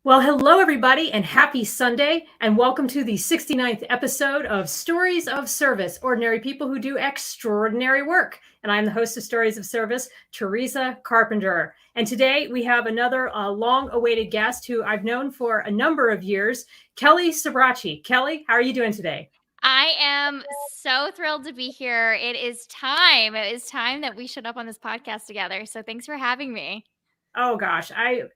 Well, hello, everybody, and happy Sunday, and welcome to the 69th episode of Stories of Service, Ordinary People Who Do Extraordinary Work. And I'm the host of Stories of Service, Teresa Carpenter. And today we have another long-awaited guest who I've known for a number of years, Kellie Sbrocchi. Kellie, how are you doing today? I am so thrilled to be here. It is time. It is time that we showed up on this podcast together. So thanks for having me. Oh gosh,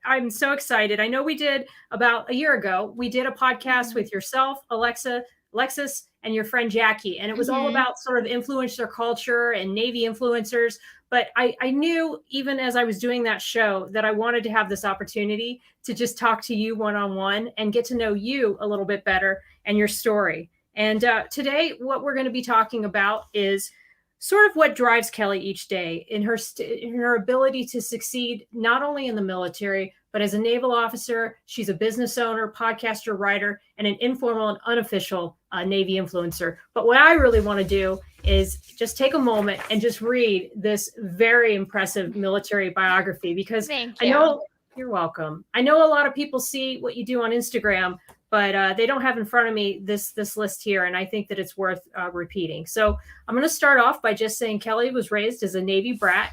I'm so excited. I know we did about a year ago. We did a podcast with yourself, Alexis, and your friend Jackie, and it was all about sort of influencer culture and Navy influencers. But I knew even as I was doing that show that I wanted to have this opportunity to just talk to you one-on-one and get to know you a little bit better and your story. And today, what we're going to be talking about is sort of what drives Kellie each day in her ability to succeed, not only in the military, but as a naval officer. She's a business owner, podcaster, writer, and an informal and unofficial Navy influencer. But what I really want to do is just take a moment and just read this very impressive military biography, because Thank I you. know you're welcome. I know a lot of people see what you do on Instagram, but they don't have in front of me this list here, and I think that it's worth repeating. So I'm going to start off by just saying Kellie was raised as a Navy brat.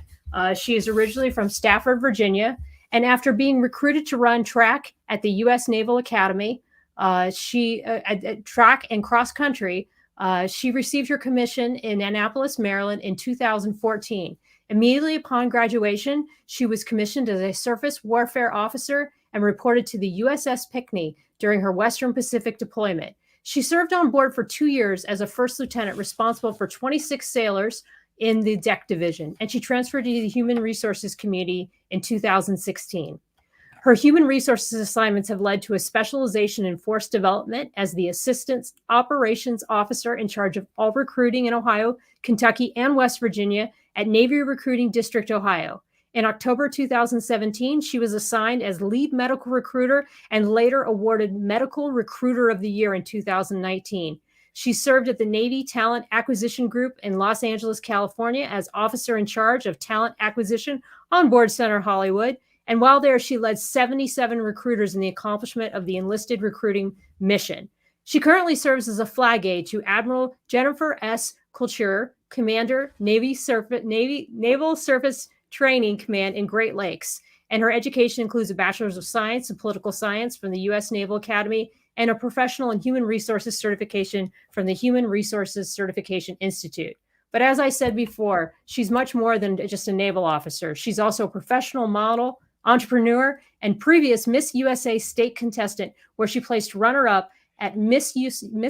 She is originally from Stafford, Virginia, and after being recruited to run track at the U.S. Naval Academy, she at track and cross country, she received her commission in Annapolis, Maryland in 2014. Immediately upon graduation, she was commissioned as a surface warfare officer and reported to the USS Pinckney during her Western Pacific deployment. She served on board for 2 years as a first lieutenant responsible for 26 sailors in the deck division, and she transferred to the Human Resources Community in 2016. Her human resources assignments have led to a specialization in force development as the Assistant Operations Officer in charge of all recruiting in Ohio, Kentucky, and West Virginia at Navy Recruiting District, Ohio. In October 2017, she was assigned as lead medical recruiter and later awarded Medical Recruiter of the Year in 2019. She served at the Navy Talent Acquisition Group in Los Angeles, California as officer in charge of talent acquisition on board Center Hollywood. And while there, she led 77 recruiters in the accomplishment of the enlisted recruiting mission. She currently serves as a flag aide to Admiral Jennifer S. Couture, Commander, Naval Surface Training Command in Great Lakes. And her education includes a Bachelor's of Science in Political Science from the U.S. Naval Academy and a Professional in Human Resources certification from the Human Resources Certification Institute. But as I said before, she's much more than just a naval officer. She's also a professional model, entrepreneur, and previous Miss USA state contestant, where she placed runner-up at Miss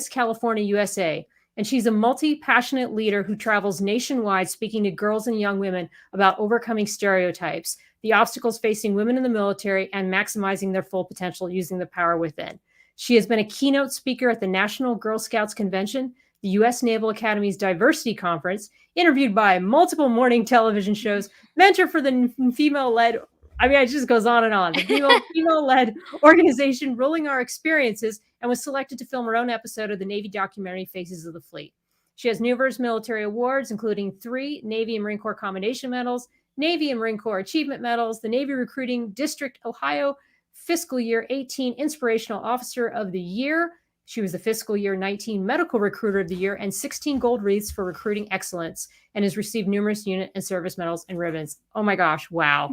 California USA. And she's a multi-passionate leader who travels nationwide speaking to girls and young women about overcoming stereotypes, the obstacles facing women in the military, and maximizing their full potential using the power within. She has been a keynote speaker at the National Girl Scouts Convention, the U.S. Naval Academy's Diversity Conference, interviewed by multiple morning television shows, mentor for the female-led, it just goes on and on, the female-led organization Rolling Our Experiences, and was selected to film her own episode of the Navy documentary Faces of the Fleet. She has numerous military awards, including 3 Navy and Marine Corps Commendation Medals, Navy and Marine Corps Achievement Medals, the Navy Recruiting District, Ohio, Fiscal Year 18 Inspirational Officer of the Year. She was the Fiscal Year 19 Medical Recruiter of the Year and 16 Gold Wreaths for Recruiting Excellence, and has received numerous unit and service medals and ribbons. Oh my gosh, wow.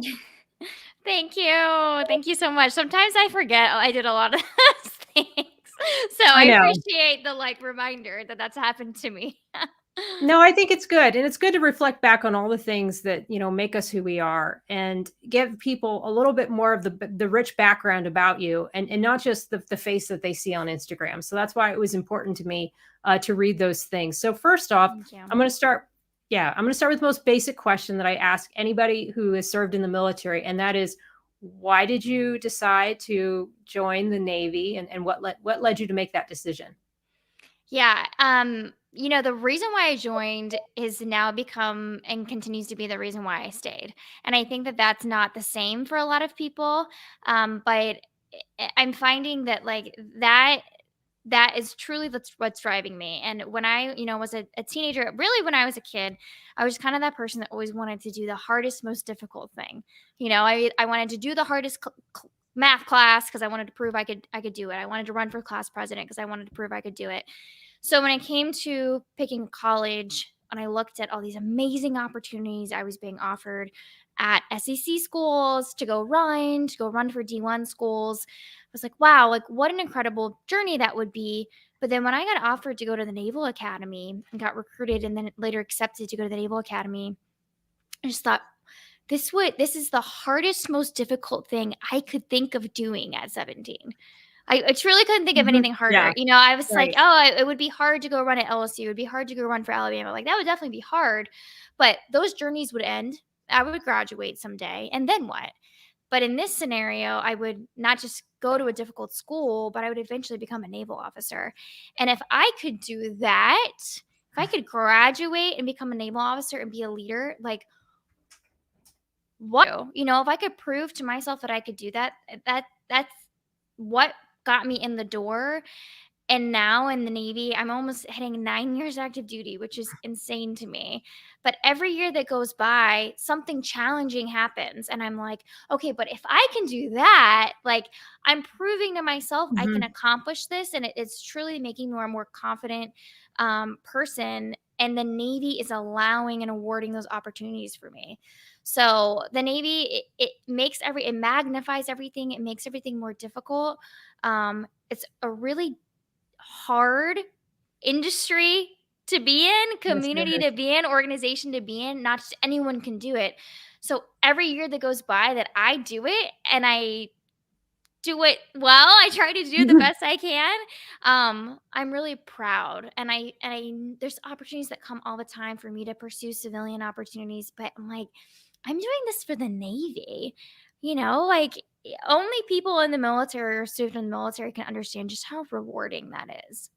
Thank you. Thank you so much. Sometimes I forget I did a lot of things. So I appreciate the reminder that that's happened to me. No, I think it's good. And it's good to reflect back on all the things that, make us who we are and give people a little bit more of the rich background about you and not just the face that they see on Instagram. So that's why it was important to me to read those things. So first off, I'm going to start with the most basic question that I ask anybody who has served in the military. And that is, why did you decide to join the Navy, and what led you to make that decision? Yeah. The reason why I joined is now become and continues to be the reason why I stayed. And I think that that's not the same for a lot of people. But I'm finding that that is truly what's driving me. And when I, was a teenager, really when I was a kid, I was kind of that person that always wanted to do the hardest, most difficult thing. I wanted to do the hardest math class because I wanted to prove I could do it. I wanted to run for class president because I wanted to prove I could do it. So when it came to picking college, and I looked at all these amazing opportunities I was being offered at SEC schools to go run for D1 schools, I was like, wow, like what an incredible journey that would be. But then when I got offered to go to the Naval Academy and got recruited and then later accepted to go to the Naval Academy, I just thought this is the hardest, most difficult thing I could think of doing at 17. I truly couldn't think of Mhm. anything harder. Yeah, You know, I was like, right. oh, it would be hard to go run at LSU. It would be hard to go run for Alabama. Like that would definitely be hard. But those journeys would end. I would graduate someday. And then what? But in this scenario, I would not just go to a difficult school, but I would eventually become a naval officer. And if I could do that, if I could graduate and become a naval officer and be a leader, like what, you know, if I could prove to myself that I could do that, that's what got me in the door. And now in the Navy, I'm almost hitting 9 years active duty, which is insane to me. But every year that goes by, something challenging happens. And I'm like, okay, but if I can do that, like I'm proving to myself I can Mhm. accomplish this. And it's truly making me a more confident person. And the Navy is allowing and awarding those opportunities for me. So the Navy, it magnifies everything. It makes everything more difficult. It's a really hard industry to be in, Yes, it community is. to be in, organization to be in. Not just anyone can do it. So every year that goes by that I do it and I do it well, I try to do the Mhm. best I can. I'm really proud, and I there's opportunities that come all the time for me to pursue civilian opportunities, but I'm like, I'm doing this for the Navy. You know, like only people in the military or students in the military can understand just how rewarding that is.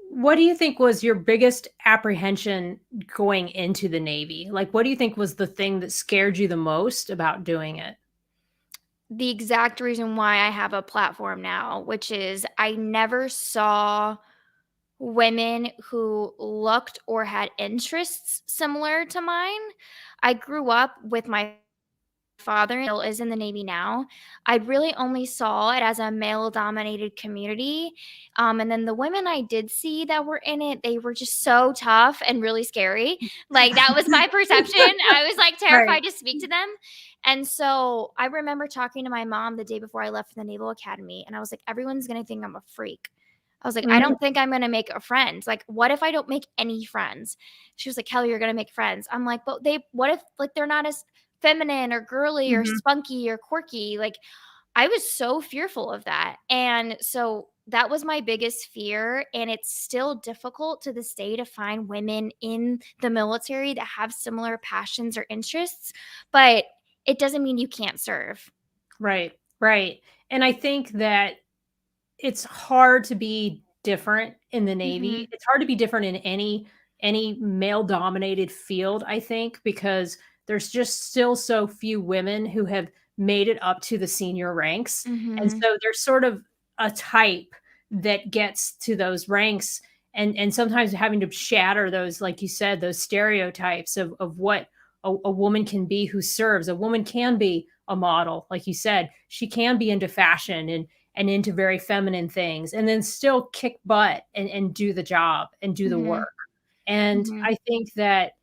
What do you think was your biggest apprehension going into the Navy? Like, what do you think was the thing that scared you the most about doing it? The exact reason why I have a platform now, which is I never saw women who looked or had interests similar to mine. I grew up with my father still is in the Navy now. I really only saw it as a male dominated community. And then the women I did see that were in it, they were just so tough and really scary. Like that was my perception. I was like Right. terrified to speak to them. And so I remember talking to my mom the day before I left for the Naval Academy. And I was like, everyone's going to think I'm a freak. I was like, I Mhm. don't think I'm going to make a friend. Like, what if I don't make any friends? She was like, Kelly, you're going to make friends. I'm like, but what if like they're not as feminine or girly or Mhm. spunky or quirky? Like, I was so fearful of that. And so that was my biggest fear. And it's still difficult to this day to find women in the military that have similar passions or interests, but it doesn't mean you can't serve. Right, right. And I think that it's hard to be different in the Navy. Hmm. It's hard to be different in any male-dominated field, I think, because there's just still so few women who have made it up to the senior ranks. And Hmm. so there's sort of a type that gets to those ranks and sometimes having to shatter those, like you said, those stereotypes of what a woman can be who serves. A woman can be a model, like you said. She can be into fashion and into very feminine things and then still kick butt and do the job and do the Hmm. work. And Hmm. I think that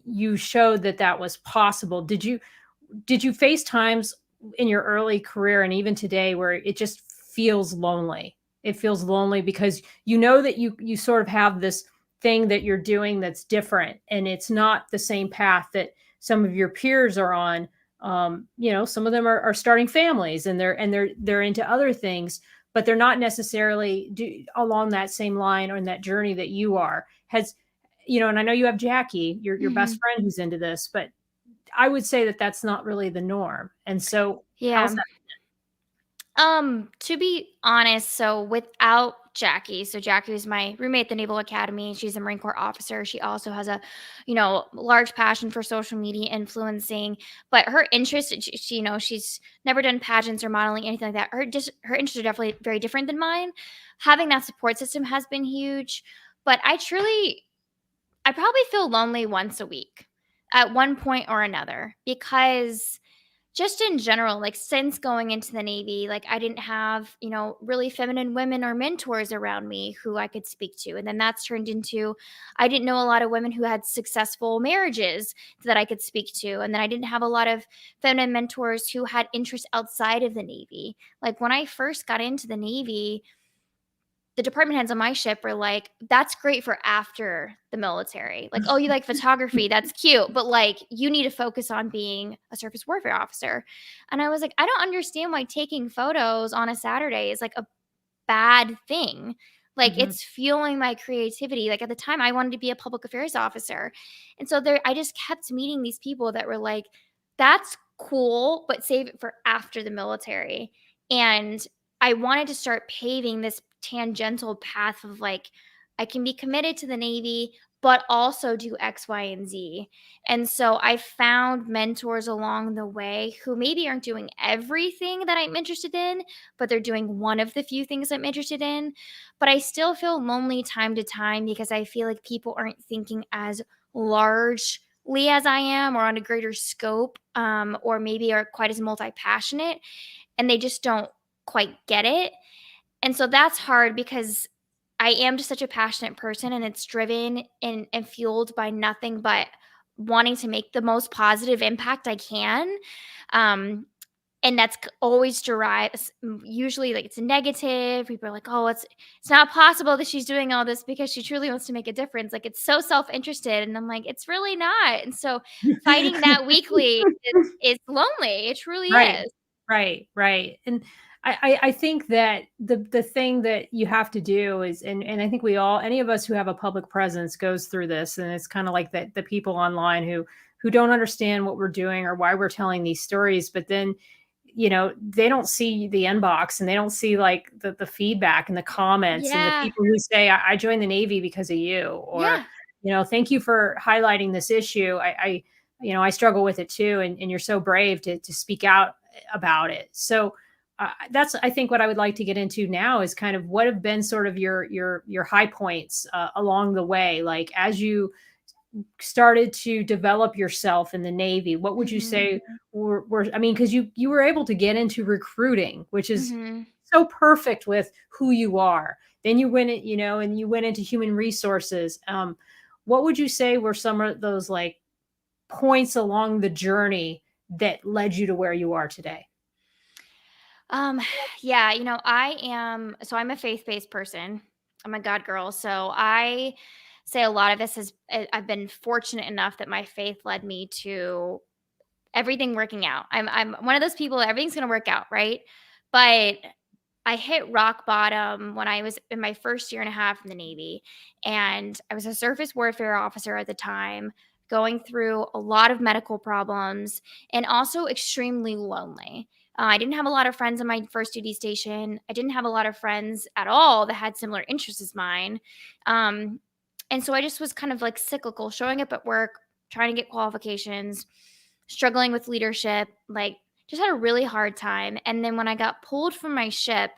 you showed that that was possible. Did you face times in your early career and even today where it just feels lonely? It feels lonely because you know that you sort of have this thing that you're doing that's different and it's not the same path that some of your peers are on. Some of them are starting families and they're into other things, but they're not necessarily along that same line or in that journey that you are. And I know you have Jackie, your best Hmm. friend who's into this, but I would say that that's not really the norm. And so how's Yeah. that? To be honest, so without Jackie, so Jackie was my roommate at the Naval Academy. She's a Marine Corps officer. She also has a, large passion for social media influencing, but her interest, she's never done pageants or modeling, anything like that. Her interests are definitely very different than mine. Having that support system has been huge, but I probably feel lonely once a week at one point or another because just in general, like since going into the Navy, like I didn't have, really feminine women or mentors around me who I could speak to. And then that's turned into I didn't know a lot of women who had successful marriages that I could speak to. And then I didn't have a lot of feminine mentors who had interests outside of the Navy. Like when I first got into the Navy, the department heads on my ship were like, "That's great for after the military. Like, oh, you like photography? That's cute, but like, you need to focus on being a surface warfare officer." And I was like, I don't understand why taking photos on a Saturday is like a bad thing. Like, Mhm. it's fueling my creativity. Like at the time, I wanted to be a public affairs officer, and so there, I just kept meeting these people that were like, "That's cool, but save it for after the military." And I wanted to start paving this tangential path of like, I can be committed to the Navy, but also do X, Y, and Z. And so I found mentors along the way who maybe aren't doing everything that I'm interested in, but they're doing one of the few things I'm interested in. But I still feel lonely time to time because I feel like people aren't thinking as largely as I am or on a greater scope, or maybe are quite as multi passionate and they just don't quite get it. And so that's hard because I am just such a passionate person and it's driven and fueled by nothing but wanting to make the most positive impact I can. Um, and that's always derives usually like it's negative. People are like, "Oh, it's not possible that she's doing all this because she truly wants to make a difference." Like it's so self-interested, and I'm like, "It's really not." And so fighting that weekly is lonely. It truly Right. is. Right, right. And I think that the thing that you have to do is, and I think we all, any of us who have a public presence goes through this, and it's kind of like the people online who don't understand what we're doing or why we're telling these stories, but then they don't see the inbox and they don't see like the feedback and the comments and the Yeah. people who say, I joined the Navy because of you, or Yeah. thank you for highlighting this issue. I struggle with it too, and you're so brave to speak out about it. So that's, I think, what I would like to get into now is kind of what have been sort of your high points along the way, like as you started to develop yourself in the Navy. What would you Mhm. say were I mean, because you were able to get into recruiting, which is Mhm. so perfect with who you are. Then you went it, and you went into human resources. What would you say were some of those like points along the journey that led you to where you are today? Um, yeah, I'm a faith-based person. I'm a God girl. So I say a lot of this I've been fortunate enough that my faith led me to everything working out. I'm one of those people, everything's gonna work out, right? But I hit rock bottom when I was in my first year and a half in the Navy, and I was a surface warfare officer at the time, going through a lot of medical problems and also extremely lonely. I didn't have a lot of friends on my first duty station. I didn't have a lot of friends at all that had similar interests as mine. Um, and so I just was kind of like cyclical, showing up at work, trying to get qualifications, struggling with leadership, like just had a really hard time. And then when I got pulled from my ship,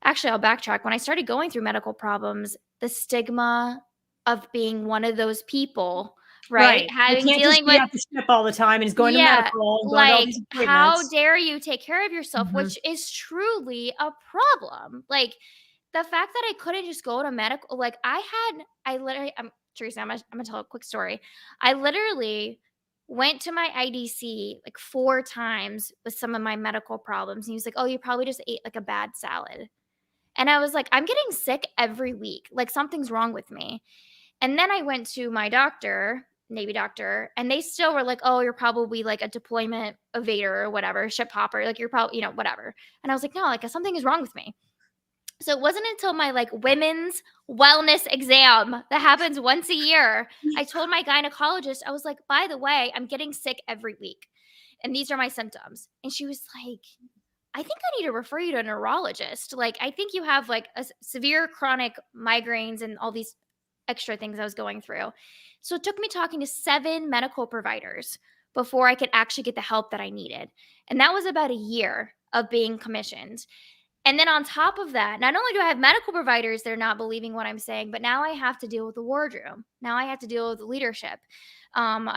actually, I'll backtrack. When I started going through medical problems, the stigma of being one of those people, right? Right. You Having can't just dealing be with at the ship all the time and is going to yeah, medical and going to all like, these how appointments. dare you take care of yourself, Mhm. which is truly a problem. Like, the fact that I couldn't just go to medical like, I literally Teresa, I'm gonna tell a quick story. I literally went to my IDC, like, 4 times with some of my medical problems, and he was like, "Oh, you probably just ate, like, a bad salad." And I was like, "I'm getting sick every week, like, something's wrong with me." And then I went to my doctor, Navy doctor, and they still were like, "Oh, you're probably like a deployment evader or whatever, ship hopper, like you're probably, whatever." And I was like, "No, like something is wrong with me." So it wasn't until my like women's wellness exam that happens once a year, I told my gynecologist, I was like, "By the way, I'm getting sick every week, and these are my symptoms." And she was like, "I think I need to refer you to a neurologist. Like, I think you have like severe chronic migraines and all these extra things I was going through." So it took me talking to 7 medical providers before I could actually get the help that I needed. And that was about a year of being commissioned. And then on top of that, not only do I have medical providers that are not believing what I'm saying, but now I have to deal with the wardroom. Now I have to deal with the leadership. I'm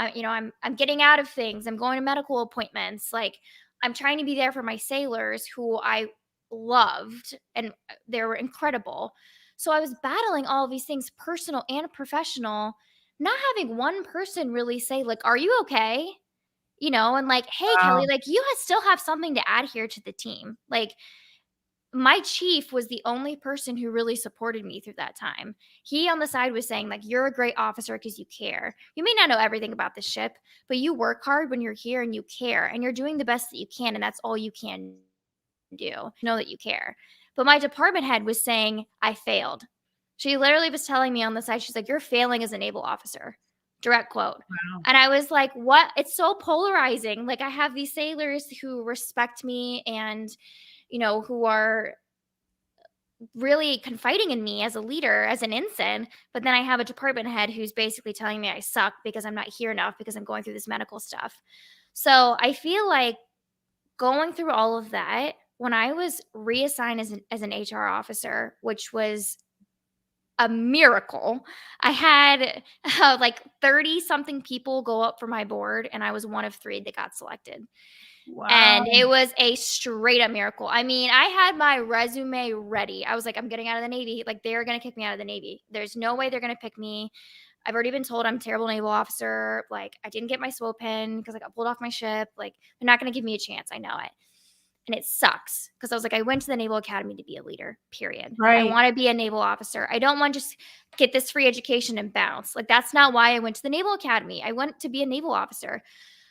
getting out of things. I'm going to medical appointments. Like I'm trying to be there for my sailors who I loved, and they were incredible. So I was battling all of these things, personal and professional, not having one person really say, like, "Are you okay?" And like, "Hey, Kelly, Wow. like, you still have something to add here to the team." Like, my chief was the only person who really supported me through that time. He on the side was saying, like, "You're a great officer because you care. You may not know everything about the ship, but you work hard when you're here and you care, and you're doing the best that you can, and that's all you can do. Know that you care." But my department head was saying I failed. She literally was telling me on the side, she's like, "You're failing as a naval officer." Direct quote. Wow. And I was like, "What?" It's so polarizing. Like, I have these sailors who respect me and, who are really confiding in me as a leader, as an ensign, but then I have a department head who's basically telling me I suck because I'm not here enough because I'm going through this medical stuff. So I feel like going through all of that, when I was reassigned as an HR officer, which was a miracle, I had like 30 something people go up for my board, and I was one of three that got selected. And Wow. it was a straight up miracle. I mean, I had my resume ready. I was like, I'm getting out of the Navy. Like, they're going to kick me out of the Navy. There's no way they're going to pick me. I've already been told I'm a terrible naval officer. Like, I didn't get my SWO pin because I got pulled off my ship. Like, they're not going to give me a chance. I know it. And it sucks because I was like, I went to the Naval Academy to be a leader, period. I Right. want to be a naval officer. I don't want to just get this free education and bounce. Like, that's not why I went to the Naval Academy. I went to be a naval officer.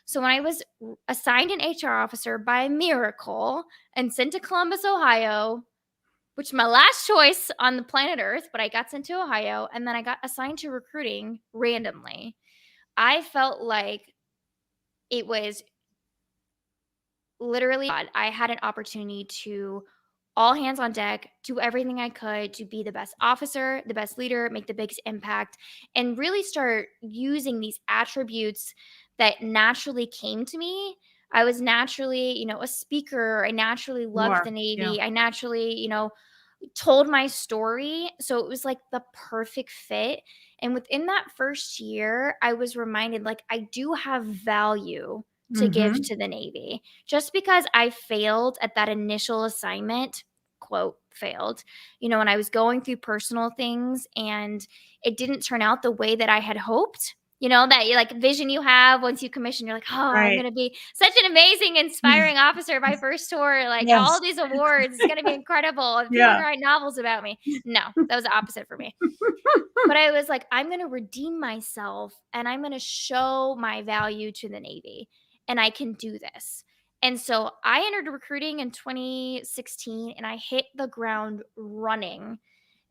So when I was assigned an HR officer by miracle and sent to Columbus, Ohio, which is my last choice on the planet Earth, but I got sent to Ohio, and then I got assigned to recruiting randomly. I felt like it was literally God. I had an opportunity to all hands on deck, do everything I could to be the best officer, the best leader, make the biggest impact, and really start using these attributes that naturally came to me. I was naturally, a speaker. I naturally You loved are. the Yeah. Navy. I naturally, told my story. So it was like the perfect fit. And within that first year, I was reminded, like, I do have value to give Mm-hmm. to the Navy. Just because I failed at that initial assignment, quote, failed, when I was going through personal things and it didn't turn out the way that I had hoped. That like vision you have once you commission, you're like, "Oh, I'm Right. going to be such an amazing, inspiring officer my first tour. Like, all Yes. these awards, it's going to be incredible. And people are Yeah. going to write novels about me." No, that was the opposite for me. But I was like, I'm going to redeem myself and I'm going to show my value to the Navy, and I can do this. And so I entered recruiting in 2016 and I hit the ground running.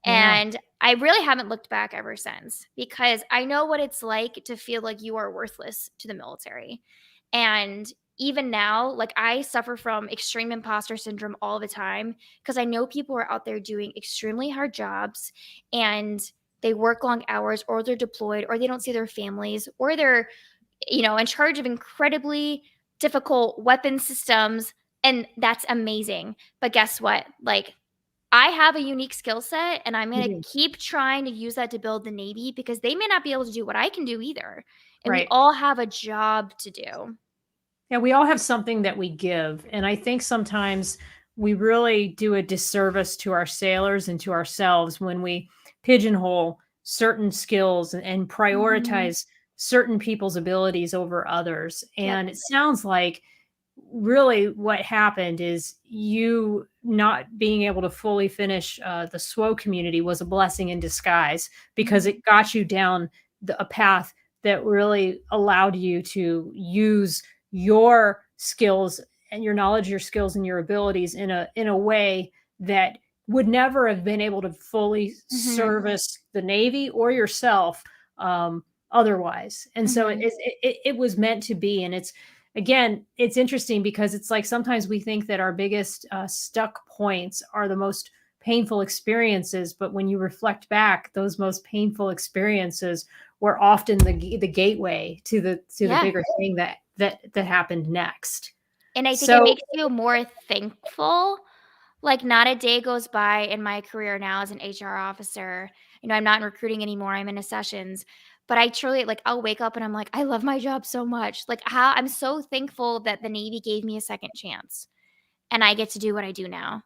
Yeah. And I really haven't looked back ever since because I know what it's like to feel like you are worthless to the military. And even now, like, I suffer from extreme imposter syndrome all the time because I know people are out there doing extremely hard jobs and they work long hours, or they're deployed, or they don't see their families, or they're, in charge of incredibly difficult weapon systems. And that's amazing. But guess what? Like, I have a unique skill set, and I'm You going to do. keep trying to use that to build the Navy because they may not be able to do what I can do either. And we Right. all have a job to do. Yeah, we all have something that we give. And I think sometimes we really do a disservice to our sailors and to ourselves when we pigeonhole certain skills and Mhm. prioritize certain people's abilities over others. Yep. And it sounds like really what happened is you not being able to fully finish the SWO community was a blessing in disguise because Mhm. it got you down a path that really allowed you to use your skills and your knowledge, your skills and your abilities in a way that would never have been able to fully Mhm. service the Navy or yourself otherwise. And so Mhm. it was meant to be. And it's again, it's interesting because it's like sometimes we think that our biggest stuck points are the most painful experiences, but when you reflect back, those most painful experiences were often the gateway to the Yeah. bigger thing that happened next. And I think it So makes you more thankful. Like, not a day goes by in my career now as an HR officer. I'm not in recruiting anymore. I'm in accessions. But I truly like, I'll wake up and I'm like, I love my job so much. Like, how I'm so thankful that the Navy gave me a second chance and I get to do what I do now.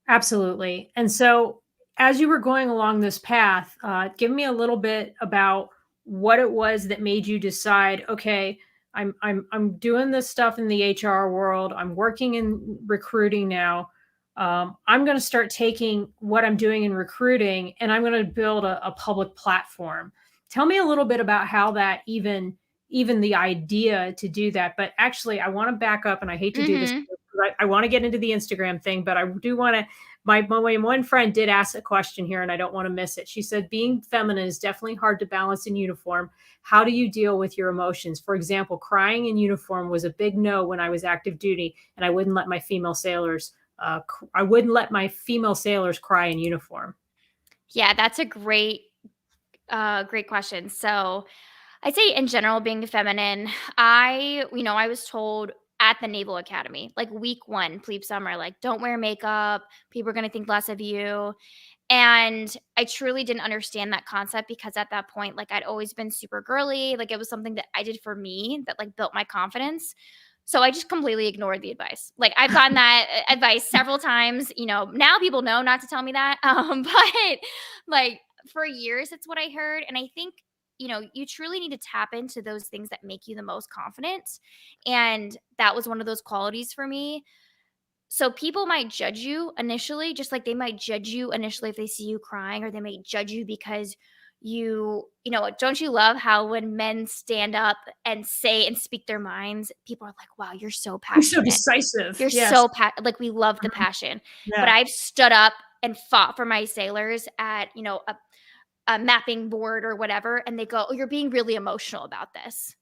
Absolutely. And so, as you were going along this path, give me a little bit about what it was that made you decide, okay, I'm doing this stuff in the HR world. I'm working in recruiting now. I'm going to start taking what I'm doing in recruiting, and I'm going to build a public platform. Tell me a little bit about how that even the idea to do that. But actually, I want to back up, and I hate to do this. Mhm. I want to get into the Instagram thing, but I do want to. My one friend did ask a question here, and I don't want to miss it. She said, being feminine is definitely hard to balance in uniform. How do you deal with your emotions? For example, crying in uniform was a big no when I was active duty, and I wouldn't let my female sailors. I wouldn't let my female sailors cry in uniform. Yeah, that's a great question. So I'd say in general, being feminine, I was told at the Naval Academy, like week one, plebe summer, like, don't wear makeup. People are going to think less of you. And I truly didn't understand that concept because at that point, like, I'd always been super girly. Like, it was something that I did for me that like built my confidence. So I just completely ignored the advice. Like, I've gotten that advice several times. Now people know not to tell me that. But like for years, it's what I heard. And I think, you truly need to tap into those things that make you the most confident. And that was one of those qualities for me. So people might judge you initially, just like they might judge you initially if they see you crying, or they may judge you because don't you love how when men stand up and say and speak their minds, people are like, wow, you're so You're so passionate. decisive. You're Yes. so like, we love the passion. But Yeah. I've stood up and fought for my sailors at, a mapping board or whatever, and they go, oh, you're being really emotional about this.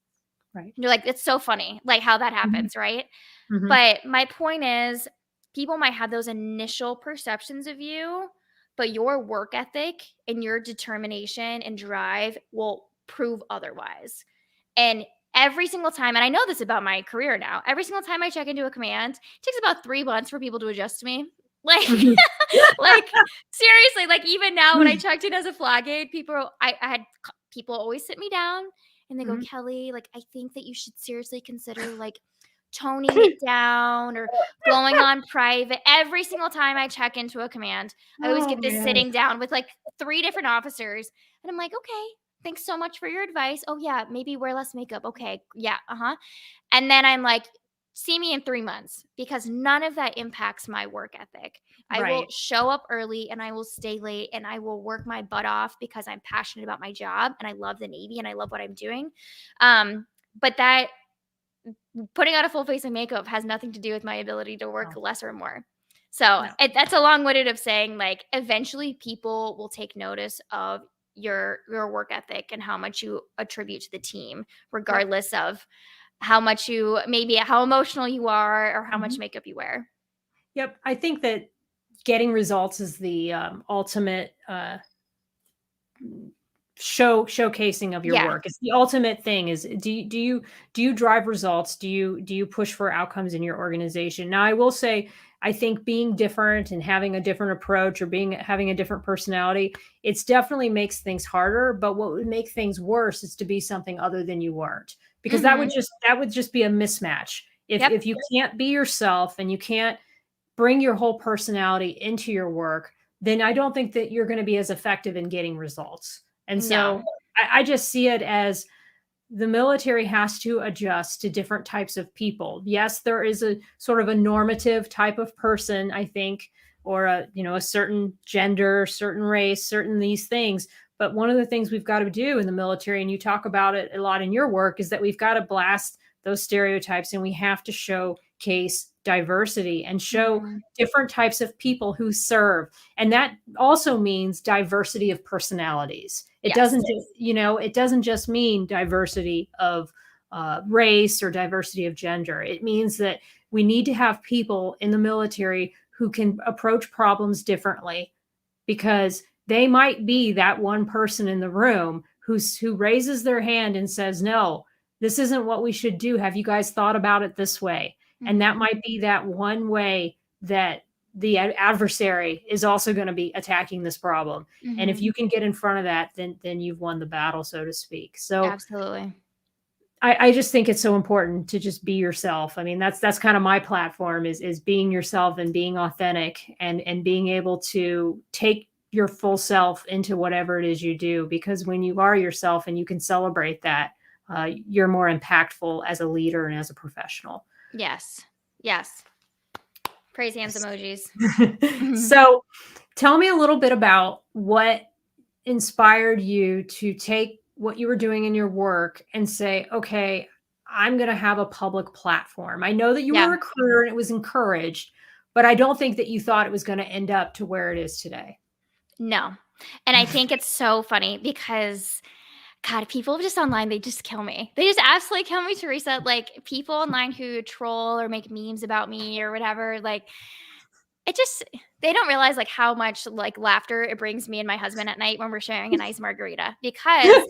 Right. And you're like, it's so funny, like how that Mhm. happens, right? Mhm. But my point is, people might have those initial perceptions of you, but your work ethic and your determination and drive will prove otherwise. And every single time, and I know this about my career now, every single time I check into a command, it takes about 3 months for people to adjust to me. Like, Mhm. like seriously, like even now when I checked in as a flag aide, I had people always sit me down and they go, Mhm. Kelly, like, I think that you should seriously consider like toning it down or going on private. Every single time I check into a command, I always Oh get this man. sitting down with like 3 different officers. And I'm like, okay, thanks so much for your advice. Oh, yeah, maybe wear less makeup. Okay. Yeah. And then I'm like, see me in 3 months because none of that impacts my work ethic. I will Right. show up early and I will stay late and I will work my butt off because I'm passionate about my job and I love the Navy and I love what I'm doing. But that putting on a full face of makeup has nothing to do with my ability to work No. less or more. So No. that's a long-winded of saying, like, eventually people will take notice of your work ethic and how much you attribute to the team, Yep. regardless of how emotional you are or how much Mhm. makeup you wear. Yep. I think that getting results is the ultimate showcasing of your Yeah. work. It's the ultimate thing. Is do you drive results? Do you push for outcomes in your organization? Now, I will say, I think being different and having a different approach, or having a different personality, it's definitely makes things harder. But what would make things worse is to be something other than you weren't, because Mhm. that would just be a mismatch. If Yep. if you can't be yourself and you can't bring your whole personality into your work, then I don't think that you're going to be as effective in getting results. And so No. I just see it as the military has to adjust to different types of people. Yes, there is a sort of a normative type of person, I think, or a certain gender, certain race, certain these things. But one of the things we've got to do in the military, and you talk about it a lot in your work, is that we've got to blast those stereotypes, and we have to showcase diversity and show Mhm. different types of people who serve. And that also means diversity of personalities. It Yes. doesn't just, it doesn't just mean diversity of race or diversity of gender. It means that we need to have people in the military who can approach problems differently, because they might be that one person in the room who raises their hand and says, no, this isn't what we should do. Have you guys thought about it this way? And that Mhm. might be that one way that the adversary is also going to be attacking this problem. And if Mhm. you can get in front of that, then you've won the battle, so to speak. So Absolutely. I just think it's so important to just be yourself. I mean, that's kind of my platform is being yourself and being authentic and being able to take your full self into whatever it is you do. Because when you are yourself and you can celebrate that, you're more impactful as a leader and as a professional. Yes. Yes. Praise hands emojis. So tell me a little bit about what inspired you to take what you were doing in your work and say, okay, I'm going to have a public platform. I know that you were a Yeah. recruiter and it was encouraged, but I don't think that you thought it was going to end up to where it is today. No. And I think it's so funny because God, people just online, they just kill me. They just absolutely kill me, Teresa. Like people online who troll or make memes about me or whatever, like it just they don't realize like how much like laughter it brings me and my husband at night when we're sharing a nice margarita because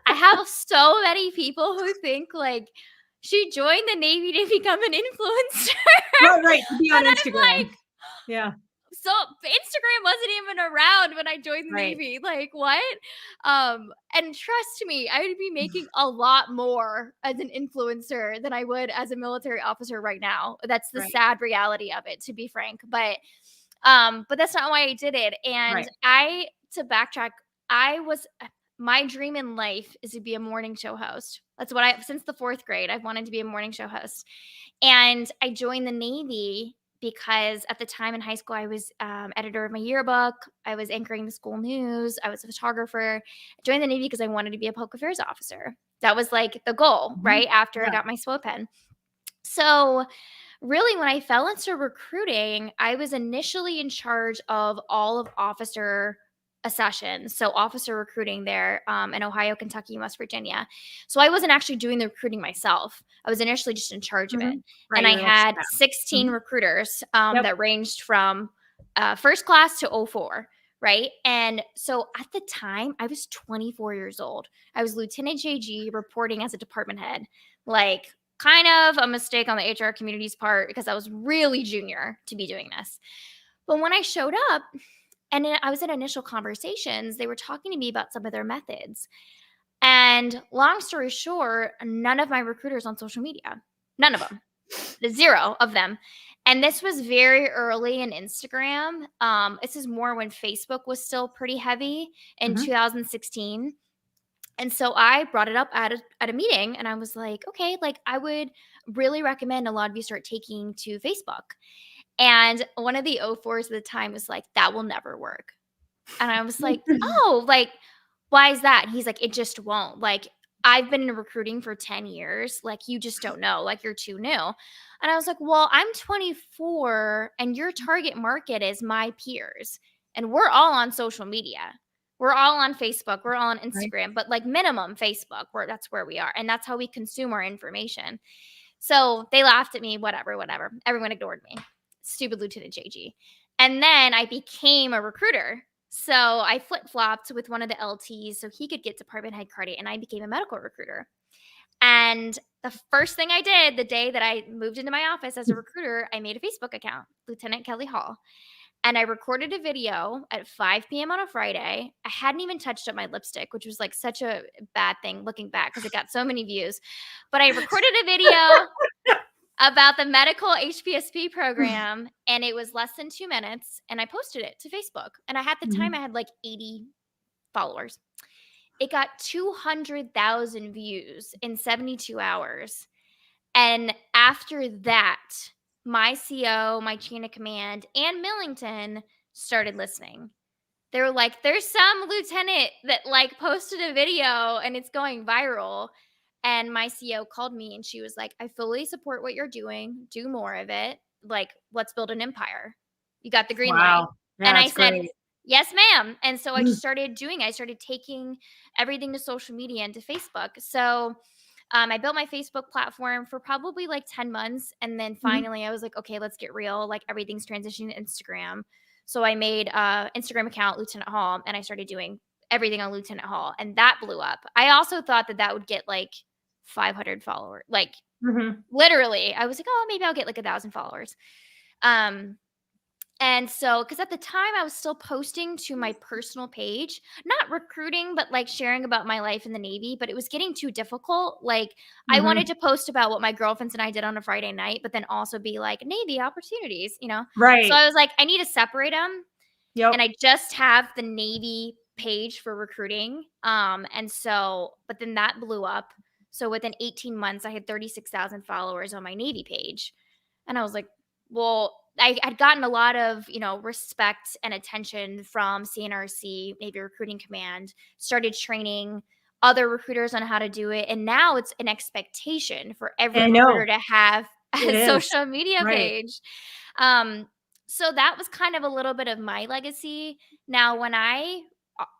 I have so many people who think like she joined the Navy to become an influencer. Right, right. To be on And I'm Instagram. like, Yeah, so Instagram wasn't even around when I joined the right, Navy. Like what? And trust me, I would be making a lot more as an influencer than I would as a military officer right now. That's the right, sad reality of it, to be frank. But that's not why I did it. And right. I to backtrack, I was my dream in life is to be a morning show host. That's what I since the 4th grade, I've wanted to be a morning show host. And I joined the Navy because at the time in high school, I was editor of my yearbook. I was anchoring the school news. I was a photographer. I joined the Navy because I wanted to be a public affairs officer. That was like the goal, Mhm. right? After I Yeah. got my SWO pen. So, really, when I fell into recruiting, I was initially in charge of all of officer accessions, so officer recruiting there in Ohio, Kentucky, and West Virginia. So I wasn't actually doing the recruiting myself. I was initially just in charge of it, Mhm. Right. and I You're like had staff. 16 Mhm. recruiters Yep. that ranged from first class to '04. Right. And so at the time, I was 24 years old. I was Lieutenant JG reporting as a department head. Like, kind of a mistake on the HR community's part because I was really junior to be doing this. But when I showed up and I was in initial conversations, they were talking to me about some of their methods. And long story short, none of my recruiters on social media, none of them, the zero of them. And this was very early in Instagram. This is more when Facebook was still pretty heavy in Mhm. 2016. And so I brought it up at a meeting and I was like, okay, like I would really recommend a lot of you start taking to Facebook. And one of the O4s at the time was like, that will never work. And I was like, oh, like, why is that? And he's like, it just won't. Like, I've been in recruiting for 10 years. Like, you just don't know. Like, you're too new. And I was like, well, I'm 24 and your target market is my peers. And we're all on social media. We're all on Facebook. We're all on Right. Instagram, but like minimum Facebook, where that's where we are. And that's how we consume our information. So they laughed at me, whatever, whatever. Everyone ignored me. Stupid Lieutenant JG. And then I became a recruiter. So I flip flopped with one of the LTs so he could get department head credit, and I became a medical recruiter. And the first thing I did the day that I moved into my office as a recruiter, I made a Facebook account, Lieutenant Kellie Hall. And I recorded a video at 5 p.m. on a Friday. I hadn't even touched up my lipstick, which was like such a bad thing looking back because it got so many views. But I recorded a video about the medical HPSP program, and it was less than 2 minutes, and I posted it to Facebook. And I had the time I Mhm. had like 80 followers. It got 200,000 views in 72 hours. And after that, my CO, my chain of command, and Millington started listening. They were like, there's some lieutenant that like posted a video and it's going viral. And my CO called me and she was like, I fully support what you're doing. Do more of it. Like, let's build an empire. You got the green light. Wow. And Yeah, I that's said, great. yes, ma'am. And so I just Mm. started doing, I started taking everything to social media and to Facebook. So I built my Facebook platform for probably like 10 months. And then Mhm. finally I was like, okay, let's get real. Like everything's transitioning to Instagram. So I made a Instagram account, Lieutenant Hall, and I started doing everything on Lieutenant Hall. And that blew up. I also thought that that would get like 500 followers. Like Mhm. literally, I was like, oh, maybe I'll get like 1,000 followers. Um, And so, because at the time I was still posting to my personal page, not recruiting, but like sharing about my life in the Navy, but it was getting too difficult. Like, I wanted Mhm. to post about what my girlfriends and I did on a Friday night, but then also be like Navy opportunities, you know? So Right. I was like, I need to separate them. And Yep. I just have the Navy page for recruiting. And so, but then that blew up. So within 18 months, I had 36,000 followers on my Navy page. And I was like, well, I had gotten a lot of, respect and attention from CNRC, Navy Recruiting Command, started training other recruiters on how to do it. And now it's an expectation for every I recruiter know. to have It a is. social media Right. page. Um, so that was kind of a little bit of my legacy. Now, when I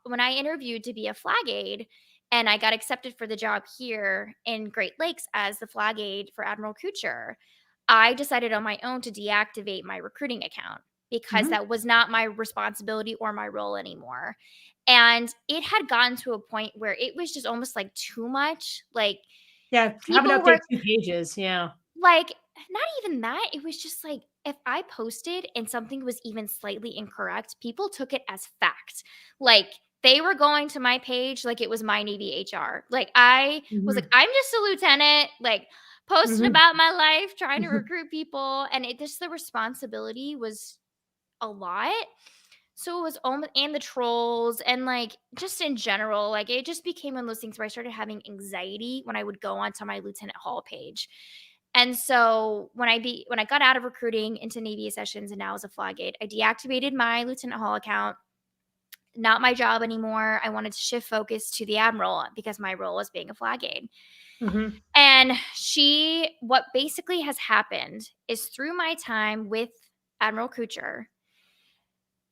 interviewed to be a flag aide and I got accepted for the job here in Great Lakes as the flag aide for Admiral Kuchar, I decided on my own to deactivate my recruiting account because Mhm. that was not my responsibility or my role anymore. And it had gotten to a point where it was just almost like too much. Like Yeah, having to people update were 2 pages, yeah. like, not even that, it was just like, if I posted and something was even slightly incorrect, people took it as fact. Like, they were going to my page like it was my Navy HR. Like, I was like, Mhm. "I'm just a lieutenant," like, posting Mhm. about my life, trying to recruit people, and it just the responsibility was a lot. So it was almost and the trolls and, like, just in general, like, it just became one of those things where I started having anxiety when I would go onto my Lieutenant Hall page. And so when I got out of recruiting into Navy sessions and now as a flag aide, I deactivated my Lieutenant Hall account. Not my job anymore. I wanted to shift focus to the Admiral because my role was being a flag aide. Mhm. And what basically has happened is through my time with Admiral Kuchar,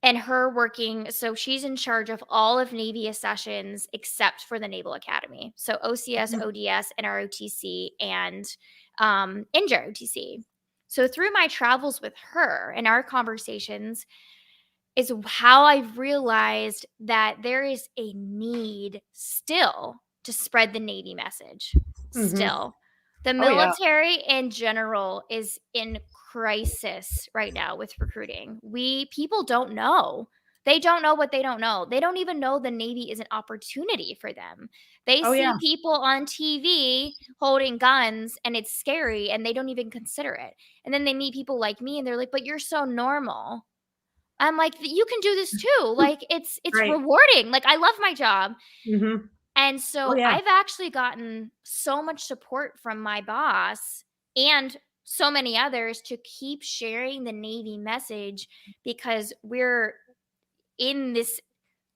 and her working so she's in charge of all of Navy sessions except for the Naval Academy. So OCS, Mhm. ODS, NROTC, and NJROTC. So through my travels with her and our conversations is how I've realized that there is a need still to spread the Navy message. Mhm. Still. The Oh, yeah. military in general is in crisis right now with recruiting. People don't know. They don't know what they don't know. They don't even know the Navy is an opportunity for them. They Oh, see yeah. people on TV holding guns and it's scary and they don't even consider it. And then they meet people like me and they're like, "But you're so normal." I'm like, "You can do this too." Like, it's Right. rewarding. Like, I love my job. Mhm. And Oh, so yeah. I've actually gotten so much support from my boss and so many others to keep sharing the Navy message because we're in this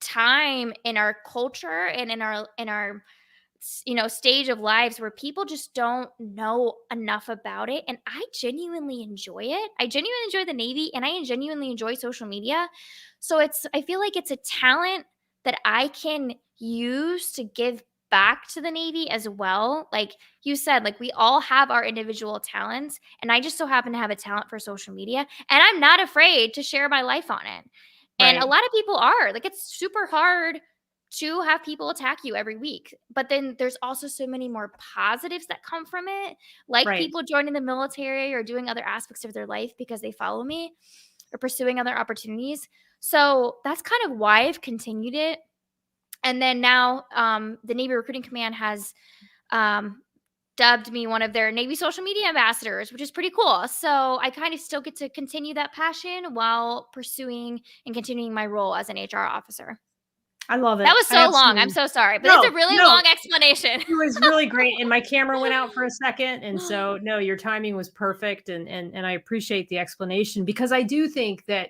time in our culture and in our stage of lives where people just don't know enough about it. And I genuinely enjoy it. I genuinely enjoy the Navy and I genuinely enjoy social media. So I feel like it's a talent that I can use to give back to the Navy as well. Like you said, like we all have our individual talents. And I just so happen to have a talent for social media. And I'm not afraid to share my life on it. And a Right. lot of people are. Like it's super hard to have people attack you every week. But then there's also so many more positives that come from it, like Right. people joining the military or doing other aspects of their life because they follow me or pursuing other opportunities. So that's kind of why I've continued it. And then now the Navy Recruiting Command has um, dubbed me one of their Navy social media ambassadors, which is pretty cool. So I kind of still get to continue that passion while pursuing and continuing my role as an HR officer. I love That it. was I so long. I'm absolutely so sorry, but it's a No, really no. long explanation. It was really great, and my camera went out for a second, and so, no, your timing was perfect, and I appreciate the explanation because I do think that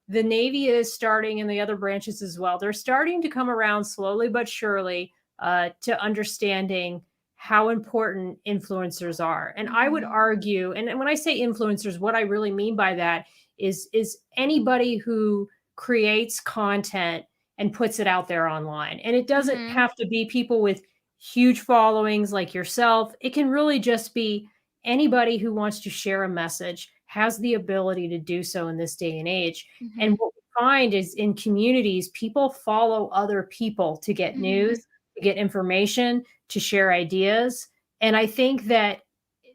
the Navy is starting and the other branches as well, they're starting to come around slowly but surely, to understanding how important influencers are, and I would Mhm. argue and when I say influencers, what I really mean by that is anybody who creates content and puts it out there online, and it doesn't Mhm. have to be people with huge followings like yourself. It can really just be anybody who wants to share a message has the ability to do so in this day and age. And Mhm. what we find is in communities, people follow other people to get news, Mhm. to get information, to share ideas. And I think that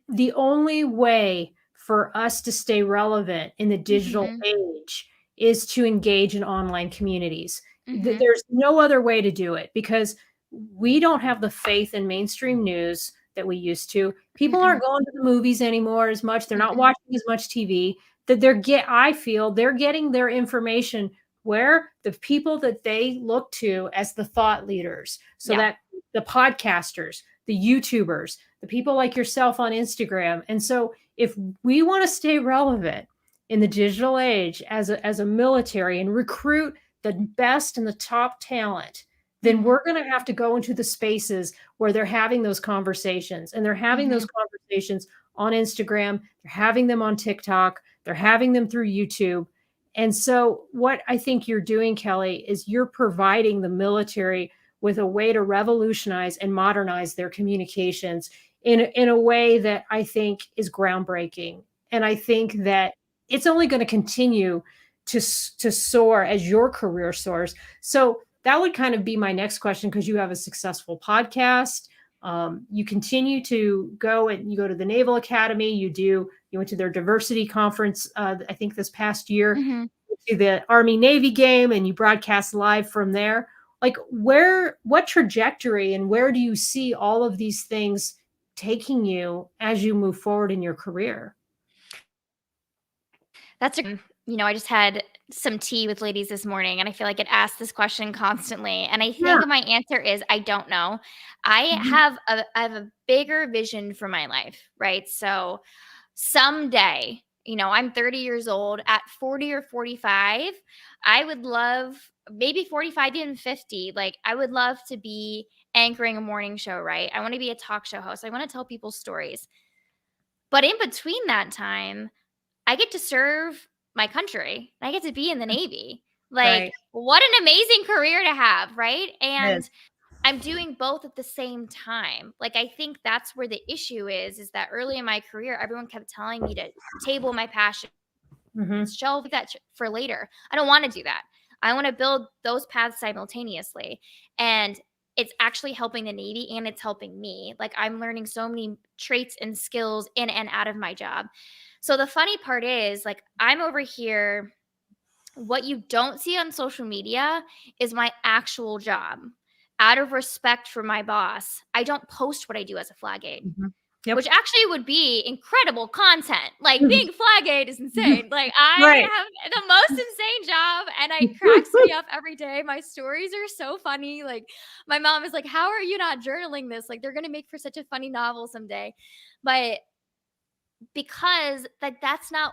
the only way for us to stay relevant in the digital Mhm. age is to engage in online communities. Mm-hmm. There's no other way to do it because we don't have the faith in mainstream news that we used to. People Mm-mm. aren't going to the movies anymore as much. They're not Mm-mm. watching as much TV. I feel they're getting their information where the people that they look to as the thought leaders. So Yeah. that the podcasters, the YouTubers, the people like yourself on Instagram. And so if we want to stay relevant in the digital age as a military and recruit the best and the top talent, then Mm-hmm. we're going to have to go into the spaces where they're having those conversations, and they're having Mm-hmm. those conversations on Instagram, they're having them on TikTok, they're having them through YouTube. And so what I think you're doing, Kellie, is you're providing the military with a way to revolutionize and modernize their communications in a way that I think is groundbreaking. And I think that it's only going to continue to soar as your career soars. So that would kind of be my next question, because you have a successful podcast. You continue to go, and you go to the Naval Academy. You went to their diversity conference, I think this past year, Mm-hmm. to the Army Navy game, and you broadcast live from there. Like, what trajectory and where do you see all of these things taking you as you move forward in your career? That's I just had some tea with ladies this morning, and I feel like it asked this question constantly. And I Yeah. think my answer is I don't know. Mhm. I have a bigger vision for my life, right? So someday, I'm 30 years old. At 40 or 45, I would love, maybe 45, even 50. Like, I would love to be anchoring a morning show, right? I want to be a talk show host. I want to tell people stories. But in between that time, I get to serve my country. I get to be in the Navy. Like, Right. what an amazing career to have, right? It is. And I'm doing both at the same time. Like, I think that's where the issue is that early in my career, everyone kept telling me to table my passions, Mhm. shelve that for later. I don't want to do that. I want to build those paths simultaneously. And it's actually helping the Navy and it's helping me. Like, I'm learning so many traits and skills in and out of my job. So the funny part is, like, I'm over here. What you don't see on social media is my actual job. Out of respect for my boss, I don't post what I do as a flag aide, Mhm. Yep. which actually would be incredible content. Like, Mhm. being flag aide is insane. Like, I Right. have the most insane job, and it cracks me up every day. My stories are so funny. Like, my mom is like, "How are you not journaling this? Like, they're gonna make for such a funny novel someday." But because that's not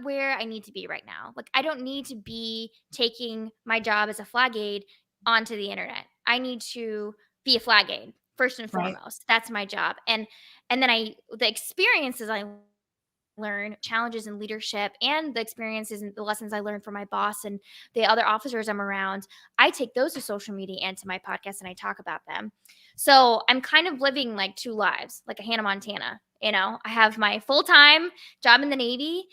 where I need to be right now. Like, I don't need to be taking my job as a flag aide onto the internet. I need to be a flag aide first and Right. foremost. That's my job. And then the experiences I learn, challenges in leadership, and the experiences and the lessons I learned from my boss and the other officers I'm around, I take those to social media and to my podcast, and I talk about them. So I'm kind of living like two lives, like a Hannah Montana. I have my full time job in the Navy,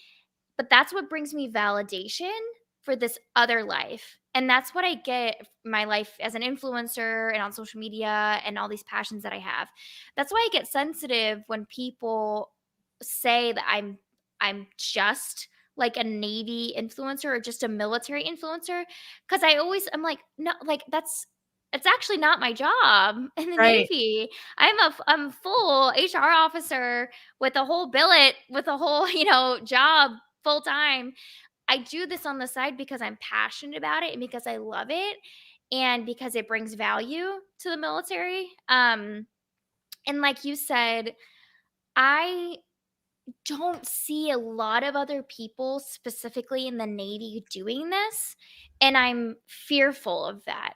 but that's what brings me validation for this other life. And that's what I get my life as an influencer and on social media and all these passions that I have. That's why I get sensitive when people say that I'm just like a Navy influencer or just a military influencer, cuz I'm like, no, like, it's actually not my job in the Right. Navy. I'm a full HR officer with a whole billet, with a whole, job full time. I do this on the side because I'm passionate about it and because I love it and because it brings value to the military. And like you said, I don't see a lot of other people specifically in the Navy doing this, and I'm fearful of that.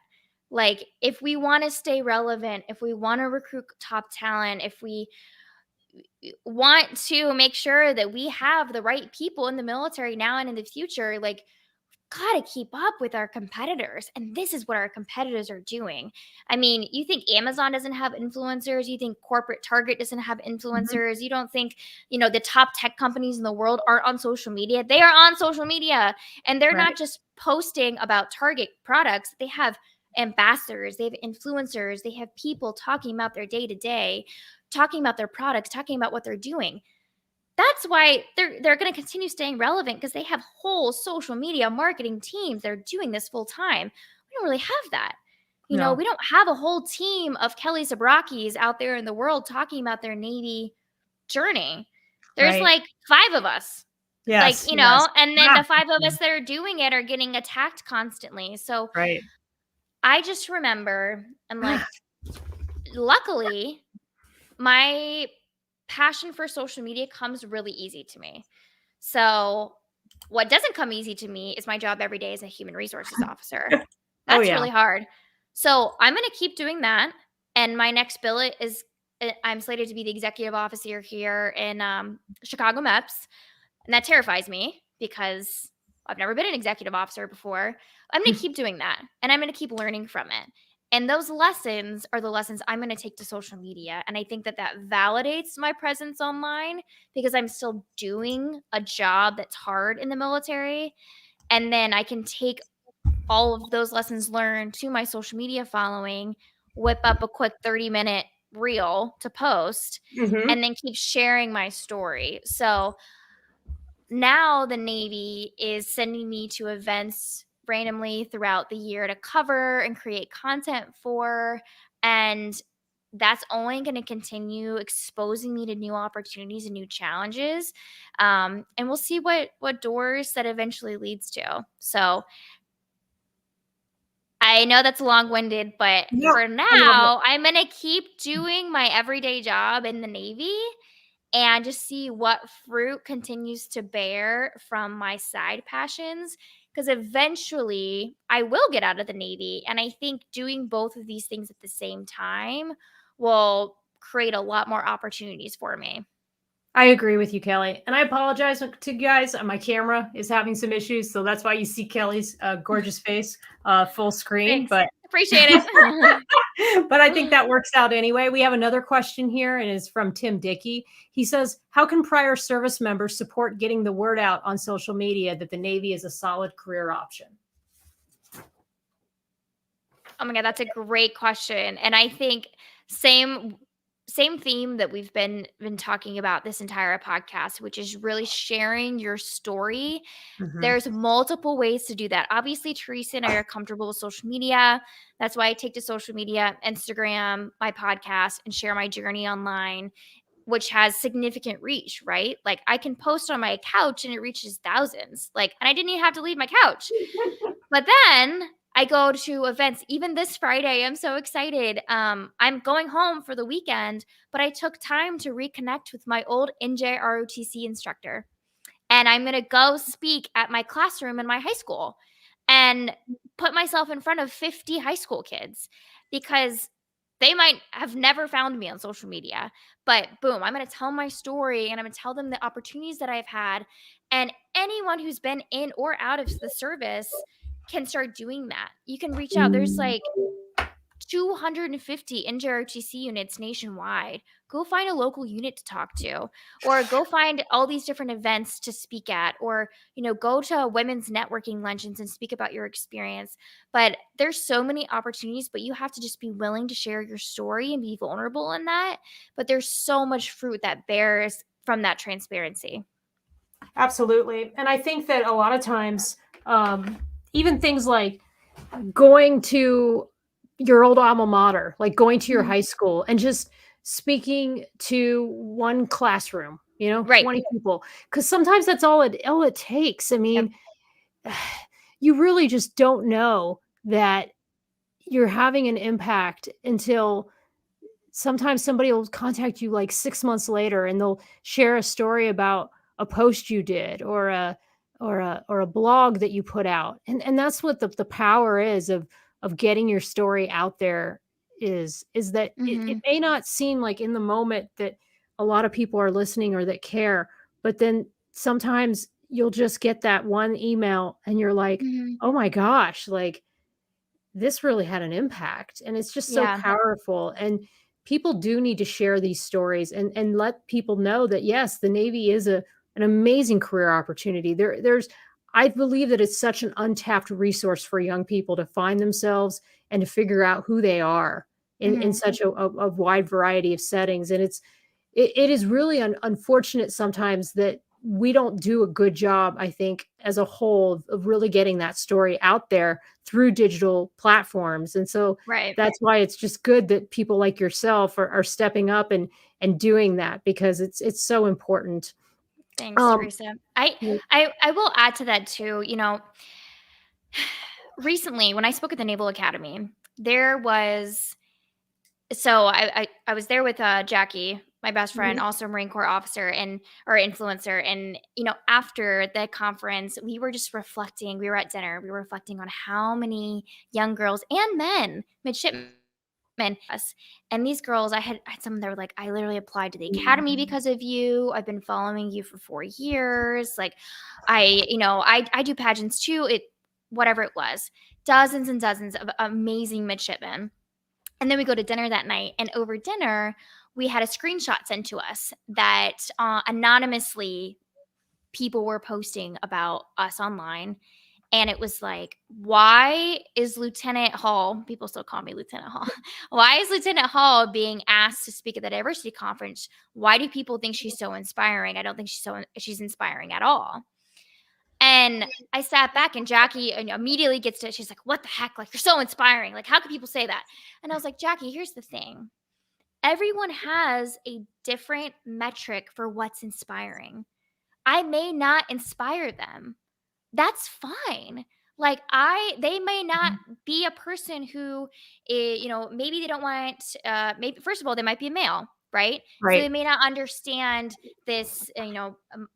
Like, if we want to stay relevant, if we want to recruit top talent, if we want to make sure that we have the right people in the military now and in the future, like, gotta keep up with our competitors. And this is what our competitors are doing. I mean, you think Amazon doesn't have influencers? You think corporate Target doesn't have Mhm. influencers? You don't think, the top tech companies in the world aren't on social media? They are on social media. And they're not Right. just posting about Target products. They have ambassadors, they have influencers, they have people talking about their day to day, talking about their products, talking about what they're doing. That's why they're going to continue staying relevant, because they have whole social media marketing teams. They're doing this full time. We don't really have that. You know, No. we don't have a whole team of Kellie Sbrocchis out there in the world talking about their Navy journey. There's Right. like 5 of us. Like, Yes. you Yes. know, and then Ah, the 5 of us that are doing it are getting attacked constantly. So right. I just remember, I'm like, luckily, my passion for social media comes really easy to me. So what doesn't come easy to me is my job every day as a human resources officer. Oh That's yeah. really hard. So I'm going to keep doing that. And my next billet is, I'm slated to be the executive officer here in Chicago MEPS. And that terrifies me because I've never been an executive officer before. I'm going to keep doing that, and I'm going to keep learning from it. And those lessons are the lessons I'm going to take to social media. And I think that that validates my presence online, because I'm still doing a job that's hard in the military. And then I can take all of those lessons learned to my social media following, whip up a quick 30-minute reel to post, Hmm. and then keep sharing my story. So now the Navy is sending me to events randomly throughout the year to cover and create content for. And that's only going to continue exposing me to new opportunities and new challenges. And we'll see what doors that eventually leads to. So I know that's long-winded, but Yeah. for I love it. now, I'm going to keep doing my everyday job in the Navy and just see what fruit continues to bear from my side passions. Because eventually I will get out of the Navy. And I think doing both of these things at the same time will create a lot more opportunities for me. I agree with you, Kelly. And I apologize to you guys. My camera is having some issues, so that's why you see Kelly's gorgeous face full screen. Thanks. But Appreciate it. but I think that works out anyway. We have another question here, and it's from Tim Dickey. He says, "How can prior service members support getting the word out on social media that the Navy is a solid career option?" Oh my God, that's a great question. And I think same theme that we've been talking about this entire podcast, which is really sharing your story. Mhm. There's multiple ways to do that. Obviously, Teresa and I are comfortable with social media. That's why I take to social media, Instagram, my podcast, and share my journey online, which has significant reach, right? Like I can post on my couch and it reaches thousands. Like, and I didn't even have to leave my couch. But then I go to events. Even this Friday, I'm so excited. I'm going home for the weekend, but I took time to reconnect with my old NJROTC instructor. And I'm going to go speak at my classroom in my high school and put myself in front of 50 high school kids, because they might have never found me on social media. But boom, I'm going to tell my story and I'm going to tell them the opportunities that I've had. And anyone who's been in or out of the service can start doing that. You can reach out. There's like 250 NJROTC units nationwide. Go find a local unit to talk to, or go find all these different events to speak at, or, go to women's networking luncheons and speak about your experience. But there's so many opportunities, but you have to just be willing to share your story and be vulnerable in that. But there's so much fruit that bears from that transparency. Absolutely. And I think that a lot of times, even things like going to your old alma mater, like going to your Mhm. high school and just speaking to one classroom, Right. 20 people. Because sometimes that's all it takes. I Yep. mean, you really just don't know that you're having an impact until sometimes somebody will contact you like 6 months later and they'll share a story about a post you did or a blog that you put out. And that's what the power is of getting your story out there is that it Hmm. may not seem like in the moment that a lot of people are listening or that care, but then sometimes you'll just get that one email and you're like, Hmm. "Oh my gosh, like this really had an impact," and it's just so Yeah. powerful, and people do need to share these stories and let people know that, yes, the Navy is an amazing career opportunity. I believe that it's such an untapped resource for young people to find themselves and to figure out who they are in Hmm. such a wide variety of settings, and it is really unfortunate sometimes that we don't do a good job, I think, as a whole of really getting that story out there through digital platforms. And so Right. that's why it's just good that people like yourself are stepping up and doing that, because it's so important. Thanks, Um, Teresa. I will add to that too. Recently when I spoke at the Naval Academy, there was I was there with Jackie, my best friend, mhm. also a Marine Corps officer and or influencer, and after the conference, we were just reflecting. We were at dinner. We were reflecting on how many young girls and men, midshipmen, us, and these girls. I had some that were like, I literally applied to the academy because of you. I've been following you for 4 years. Like, I do pageants too. Whatever it was, dozens and dozens of amazing midshipmen. And then we go to dinner that night, and over dinner, we had a screenshot sent to us that anonymously people were posting about us online. And it was like, why is Lieutenant Hall, people still call me Lieutenant Hall, why is Lieutenant Hall being asked to speak at the diversity conference? Why do people think she's so inspiring? I don't think she's inspiring at all. And I sat back, and Jackie immediately gets to it. She's like, what the heck? Like, you're so inspiring. Like, how could people say that? And I was like, Jackie, here's the thing. Everyone has a different metric for what's inspiring. I may not inspire them. That's fine. Like, they may not be a person who, maybe they don't want, maybe, first of all, they might be a male, right? So they Right. may not understand this,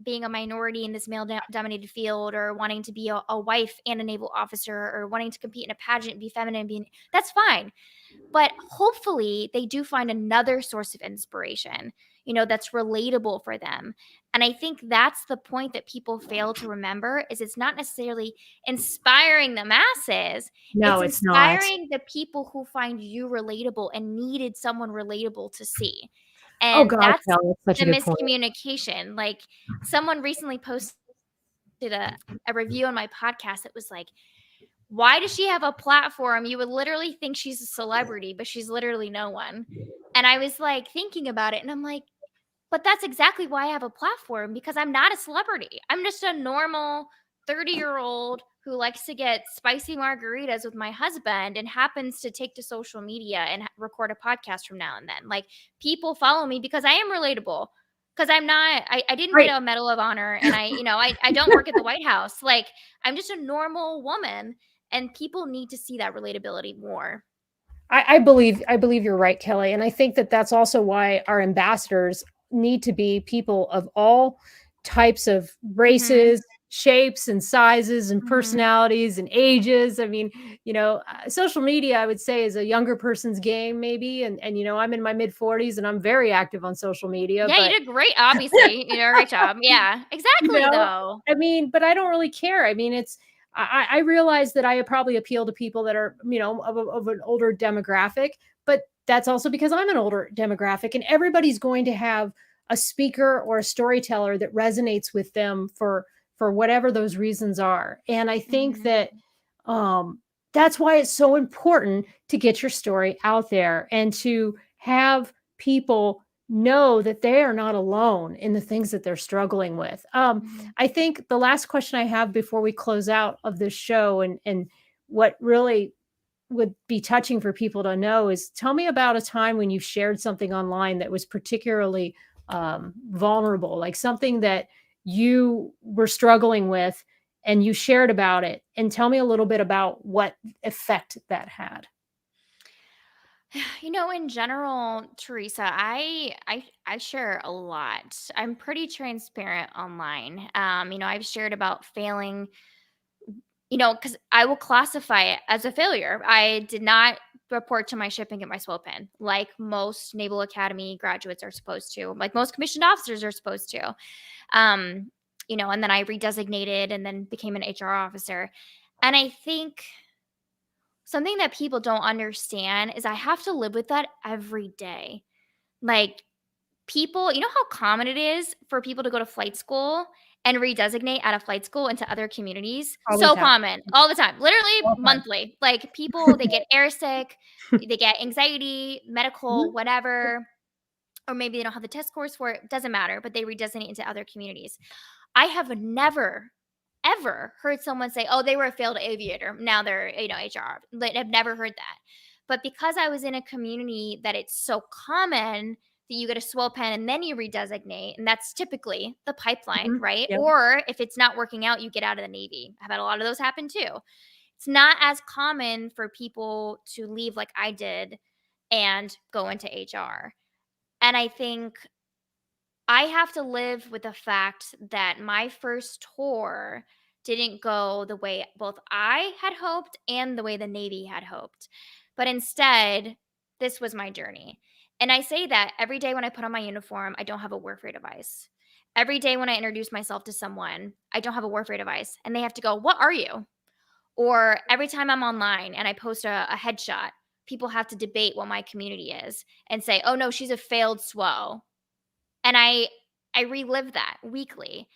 being a minority in this male dominated field, or wanting to be a wife and a naval officer, or wanting to compete in a pageant, be feminine, that's fine. But hopefully they do find another source of inspiration, that's relatable for them. And I think that's the point that people fail to remember, is it's not necessarily inspiring the masses, No, it's it's not. inspiring the people who find you relatable and needed someone relatable to see. Oh And gosh, that's Kelly, that's such the a good point. miscommunication. Like, someone recently posted a review on my podcast that was like, why does she have a platform? You would literally think she's a celebrity, but she's literally no one. And I was like thinking about it, and I'm like, but that's exactly why I have a platform, because I'm not a celebrity. I'm just a normal 30-year-old who likes to get spicy margaritas with my husband and happens to take to social media and record a podcast from now and then. Like, people follow me because I am relatable. Because I didn't Right. get a Medal of Honor, and I don't work at the White House. Like, I'm just a normal woman, and people need to see that relatability more. I believe you're right, Kelly, and I think that that's also why our ambassadors need to be people of all types of Mhm. races, shapes, and sizes, and Mhm. personalities, and ages. I mean, social media, I would say, is a younger person's game, maybe, and I'm in my mid 40s, and I'm very active on social media, Yeah, you but did great, obviously. You did a great job. Yeah, you exactly, know, though. I mean, but I don't really care. I mean, I realize that I probably appeal to people that are, of an older demographic, but that's also because I'm an older demographic, and everybody's going to have a speaker or a storyteller that resonates with them for whatever those reasons are. And I think Mhm. that that's why it's so important to get your story out there and to have people know that they are not alone in the things that they're struggling with. Mhm. I think the last question I have before we close out of this show, and what really would be touching for people to know, is tell me about a time when you shared something online that was particularly vulnerable, like something that you were struggling with and you shared about it, and tell me a little bit about what effect that had. In general, Teresa, I share a lot. I'm pretty transparent online. I've shared about failing, because I will classify it as a failure. I did not report to my ship and get my SWO pin, like most Naval Academy graduates are supposed to, like most commissioned officers are supposed to. Um, and then I redesignated and then became an HR officer. And I think something that people don't understand is I have to live with that every day. Like, people, how common it is for people to go to flight school and redesignate out of flight school into other communities? Always So happen. common, all the time, literally All the time. monthly. Like, people, they get airsick, they get anxiety, medical, whatever. or maybe they don't have the test scores for it, doesn't matter, but they redesignate into other communities. I have never, ever heard someone say, "Oh, they were a failed aviator. Now they're, HR." Like, I've never heard that. But because I was in a community that it's so common that you get a swell pen and then you redesignate, and that's typically the pipeline, Mhm. right? Yep. Or if it's not working out, you get out of the Navy. I've had a lot of those happen too. It's not as common for people to leave like I did and go into HR. And I think I have to live with the fact that my first tour didn't go the way both I had hoped and the way the Navy had hoped. But instead, this was my journey. And I say that every day when I put on my uniform, I don't have a warfare device. Every day when I introduce myself to someone, I don't have a warfare device. And they have to go, "What are you?" Or every time I'm online and I post a headshot, people have to debate what my community is and say, "Oh no, she's a failed SWO." And I relive that weekly.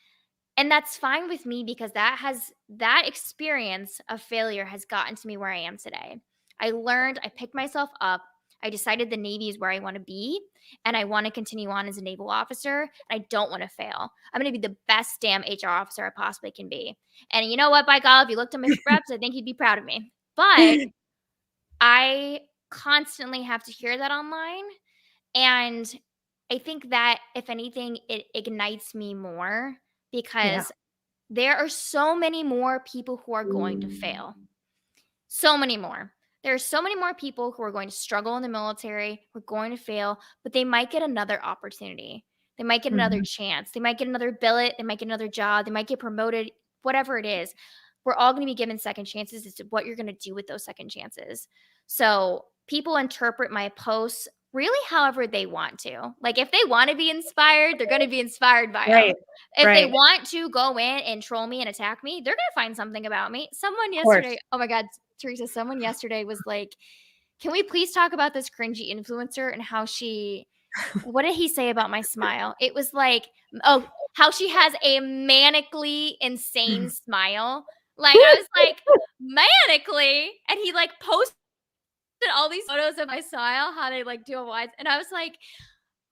And that's fine with me because that experience of failure has gotten to me where I am today. I learned, I picked myself up. I decided the Navy is where I want to be, and I want to continue on as a naval officer. I don't want to fail. I'm going to be the best damn HR officer I possibly can be. And you know what, by God, if you looked at my reps, I think you'd be proud of me. But I constantly have to hear that online, and I think that if anything, it ignites me more Yeah. because there are so many more people who are going to fail. So many more. There are so many more people who are going to struggle in the military, who are going to fail, but they might get another opportunity. They might get another Mhm. chance. They might get another billet. They might get another job. They might get promoted, whatever it is. We're all going to be given second chances. It's what you're going to do with those second chances. So people interpret my posts really however they want to. Like if they want to be inspired, they're going to be inspired by Right. them. If they Right. want to go in and troll me and attack me, they're going to find something about me. Someone Of course. yesterday, oh my God, Teresa, someone yesterday was like, "Can we please talk about this cringy influencer and how she, what did he say about my smile?" It was like, oh, how she has a manically insane smile. Like, I was like, manically? And he like posted all these photos of my smile, how they like do a wide. And I was like,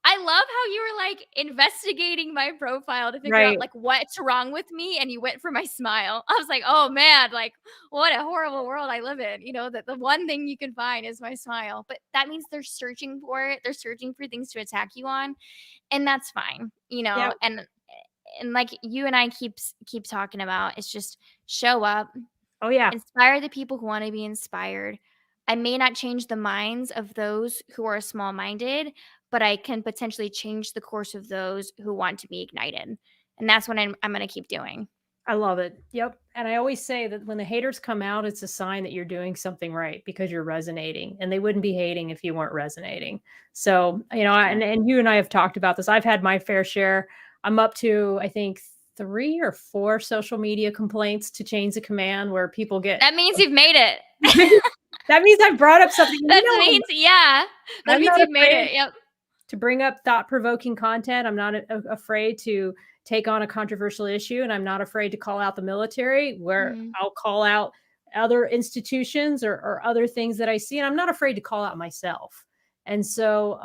I love how you were like investigating my profile to figure out Right. like what's wrong with me, and you went for my smile. I was like, "Oh man, like what a horrible world I live in." That the one thing you can find is my smile. But that means they're searching for it. They're searching for things to attack you on, and that's fine. Yep. And like you and I keep talking about, it's just show up, Oh, yeah. inspire the people who want to be inspired. I may not change the minds of those who are small minded, but I can potentially change the course of those who want to be ignited. And that's what I'm going to keep doing. I love it. Yep. And I always say that when the haters come out, it's a sign that you're doing something right because you're resonating, and they wouldn't be hating if you weren't resonating. So, Sure. and you and I have talked about this. I've had my fair share. I'm up to, I think, 3 or 4 social media complaints to change the command where people get, That means you've made it. that means I've brought up something. That means, yeah, that I'm means not you've made afraid it. Yep. to bring up thought-provoking content. I'm not afraid to take on a controversial issue, and I'm not afraid to call out the military, where Mhm. I'll call out other institutions or other things that I see, and I'm not afraid to call out myself. And so,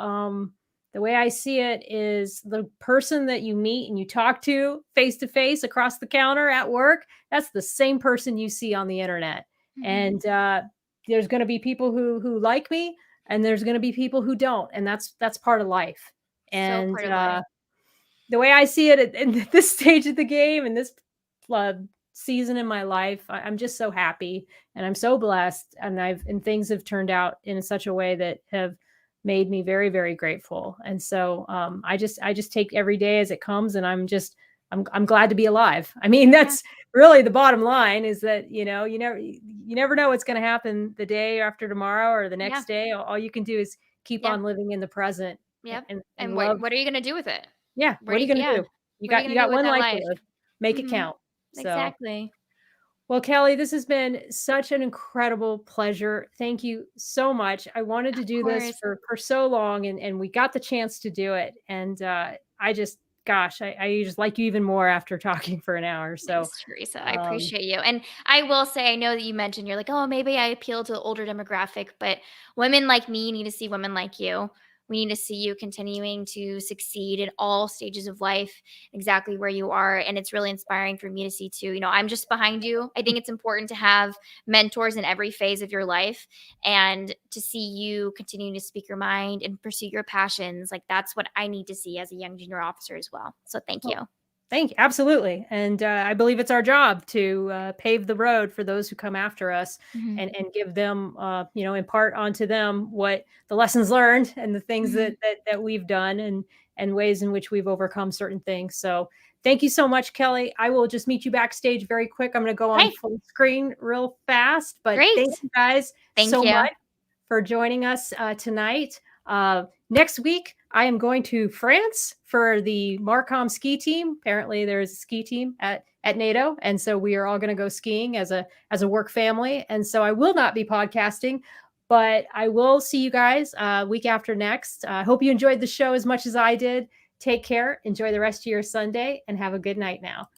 the way I see it is the person that you meet and you talk to face across the counter at work, that's the same person you see on the internet. Mhm. And there's going to be people who like me, and there's going to be people who don't, and that's part of life. So And part of life. the way I see it in this stage of the game and this uh, season in my life, I'm just so happy and I'm so blessed, and things have turned out in such a way that have made me very, very grateful. And so I just take every day as it comes, and I'm glad to be alive. I mean, Yeah. that's really the bottom line, is that you never know what's going to happen the day after tomorrow or the Yeah. next day. All you can do is keep Yeah. on living in the present, and, Yep. and And what love. what are you gonna do with it? Yeah, Where what do are you you, gonna yeah. do? You What are you got you gonna do got with one that life to life? live. Make it Mhm. count. So, Exactly. well, Kelly, this has been such an incredible pleasure. Thank you so much. I wanted to Of do this course. for so long, and we got the chance to do it. And I just, gosh, I just like you even more after talking for an hour. So, Thanks, Teresa. I um, appreciate you. And I will say, I know that you mentioned you're like, "Oh, maybe I appeal to the older demographic," but women like me need to see women like you We need to see you continuing to succeed in all stages of life, exactly where you are. And it's really inspiring for me to see too. I'm just behind you. I think it's important to have mentors in every phase of your life, and to see you continuing to speak your mind and pursue your passions. Like, that's what I need to see as a young junior officer as well. So thank you. Thank you. Absolutely. And I believe it's our job to pave the road for those who come after us, Mhm. and give them, impart onto them what the lessons learned and the things Mhm. that we've done, and ways in which we've overcome certain things. So thank you so much, Kelly. I will just meet you backstage very quick. I'm going to go on Okay, full screen real fast, but great. thank you guys Thank so you. much for joining us tonight. Next week, I am going to France for the Marcom ski team. Apparently, there is a ski team at NATO, and so we are all going to go skiing as a work family. And so I will not be podcasting, but I will see you guys week after next. I hope you enjoyed the show as much as I did. Take care, enjoy the rest of your Sunday, and have a good night now.